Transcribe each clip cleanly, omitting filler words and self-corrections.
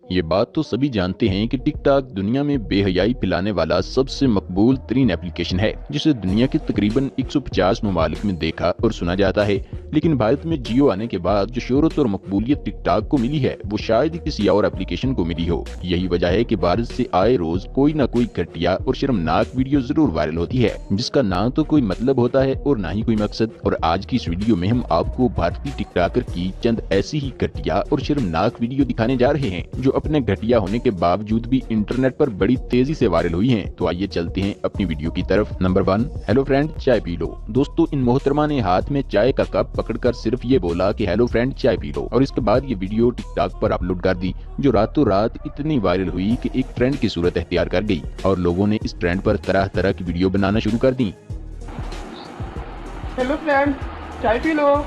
ये बात तो सभी जानते हैं कि टिकटॉक दुनिया में बेहयाई फैलाने वाला सबसे मकबूल तरीन एप्लीकेशन है, जिसे दुनिया के तकरीबन 150 ममालिक में देखा और सुना जाता है। लेकिन भारत में जियो आने के बाद जो शोहरत और मकबूलियत टिकटॉक को मिली है, वो शायद ही किसी और एप्लीकेशन को मिली हो। यही वजह है कि भारत से आए रोज कोई न कोई घटिया और शर्मनाक वीडियो जरूर वायरल होती है, जिसका ना तो कोई मतलब होता है और ना ही कोई मकसद। और आज की इस वीडियो में हम आपको भारतीय टिकटॉकर की चंद ऐसी ही घटिया और शर्मनाक वीडियो दिखाने जा रहे हैं, जो अपने घटिया होने के बावजूद भी इंटरनेट पर बड़ी तेजी से वायरल हुई हैं। तो आइए चलते हैं अपनी वीडियो की तरफ। नंबर 1, हेलो फ्रेंड चाय पी लो। दोस्तों, इन मोहतरमा ने हाथ में चाय का कप पकड़कर सिर्फ ये बोला कि हेलो फ्रेंड चाय पी लो, और इसके बाद ये वीडियो टिकटॉक पर अपलोड कर दी, जो रातों रात इतनी वायरल हुई कि एक ट्रेंड की सूरत अख्तियार कर गई और लोगों ने इस ट्रेंड पर तरह तरह की वीडियो बनाना शुरू कर दी। हेलो फ्रेंड चाय P low.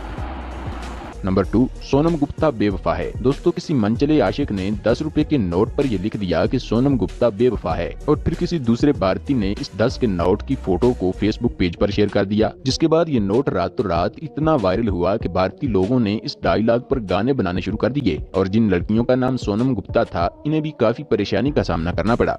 Number 2, Sonam Gupta बेवफा है। दोस्तों, किसी मनचले आशिक ने 10 रुपए के नोट पर यह लिख दिया कि सोनम गुप्ता बेवफा है, और फिर किसी दूसरे भारतीय ने इस 10 के नोट की फोटो को फेसबुक पेज पर शेयर कर दिया, जिसके बाद ये नोट रातों रात इतना वायरल हुआ कि भारतीय लोगों ने इस डायलॉग पर गाने बनाने शुरू कर दिए, और जिन लड़कियों का नाम सोनम गुप्ता था, इन्हें भी काफी परेशानी का सामना करना पड़ा।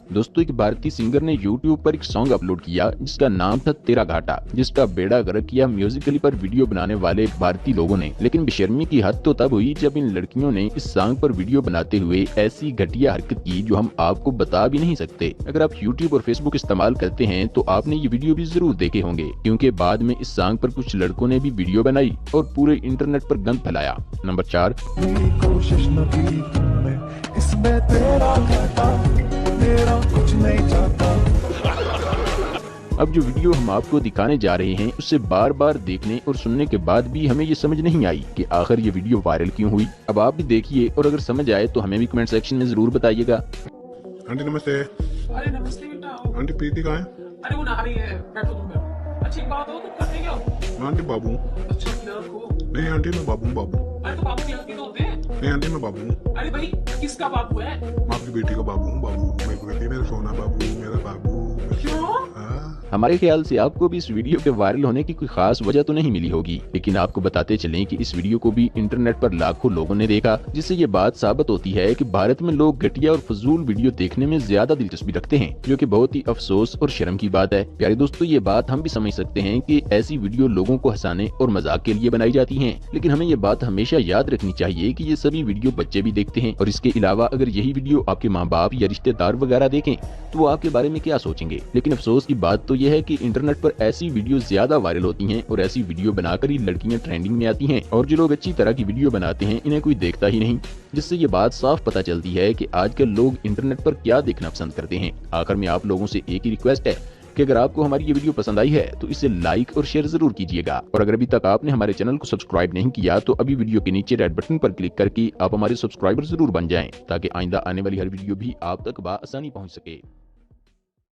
दोस्तों, एक भारतीय सिंगर ने YouTube पर एक सॉन्ग अपलोड किया जिसका नाम था तेरा घाटा, जिसका बेड़ा गर्क किया म्यूजिकली पर वीडियो बनाने वाले भारतीय लोगों ने। लेकिन बेशर्मी की हद तो तब हुई जब इन लड़कियों ने इस सॉन्ग पर वीडियो बनाते हुए ऐसी घटिया हरकत की जो हम आपको बता भी नहीं सकते। अगर आप YouTube और Facebook इस्तेमाल करते हैं तो आपने ये वीडियो भी जरूर देखे होंगे, क्योंकि बाद में इस सॉन्ग पर कुछ लड़कों ने भी वीडियो बनाई और पूरे इंटरनेट पर गंद फैलाया। नंबर 4, कोशिश न की तुमने, इसमें तेरा घाटा, मेरा कुछ नहीं चाहता। अब जो वीडियो हम आपको दिखाने जा रहे हैं, उससे बार बार देखने और सुनने के बाद भी हमें ये समझ नहीं आई कि आखिर ये वीडियो वायरल क्यों हुई। अब आप भी देखिए और अगर समझ आए तो हमें भी कमेंट सेक्शन में जरूर बताइएगा। आंटी नमस्ते। अरे नमस्ते बेटा। आंटी प्रीति कहाँ है? अरे वो नहा रही है, बैठो तुम। अच्छी बात हो, तुम करते क्या हो? आंटी बाबू। अच्छा क्लर्क हो? नहीं आंटी मैं बाबू हूँ, बाबू। अरे तो बाबू क्लर्क ही तो होते हैं। नहीं आंटी मैं बाबू हूँ। अरे भाई किसका बाबू है? मैं आपकी बेटी का बाबू हूँ, बाबू। मेरे को कहती है मेरा सोना बाबू, मेरा बाबू। क्यों? हाँ। हमारे ख्याल से आपको भी इस वीडियो के वायरल होने की कोई खास वजह तो नहीं मिली होगी, लेकिन आपको बताते चलें कि इस वीडियो को भी इंटरनेट पर लाखों लोगों ने देखा, जिससे ये बात साबित होती है कि भारत में लोग घटिया और फजूल वीडियो देखने में ज्यादा दिलचस्पी रखते हैं, जो कि बहुत ही अफसोस और शर्म की बात है। प्यारे दोस्तों, ये बात हम भी समझ सकते हैं कि ऐसी वीडियो लोगों को हंसाने और मजाक के लिए बनाई जाती हैं, लेकिन हमें ये बात हमेशा याद रखनी चाहिए कि ये सभी वीडियो बच्चे भी देखते हैं, और इसके अलावा अगर यही वीडियो आपके माँ बाप या रिश्तेदार वगैरह देखें तो वो आपके बारे में क्या सोचेंगे। लेकिन अफसोस की बात तो यह है कि इंटरनेट पर ऐसी वीडियो ज्यादा वायरल होती हैं और ऐसी वीडियो बनाकर ही लड़कियां ट्रेंडिंग में आती हैं, और जो लोग अच्छी तरह की वीडियो बनाते हैं इन्हें कोई देखता ही नहीं, जिससे ये बात साफ पता चलती है कि आजकल लोग इंटरनेट पर क्या देखना पसंद करते हैं। आखिर में आप लोगों से एक ही रिक्वेस्ट है कि अगर आपको हमारी ये वीडियो पसंद आई है तो इसे लाइक और शेयर जरूर कीजिएगा, और अगर अभी तक आपने हमारे चैनल को सब्सक्राइब नहीं किया तो अभी वीडियो के नीचे रेड बटन पर क्लिक करके आप हमारे सब्सक्राइबर जरूर बन जाएं, ताकि आइंदा आने वाली हर वीडियो भी आप तक बआसानी पहुंच सके।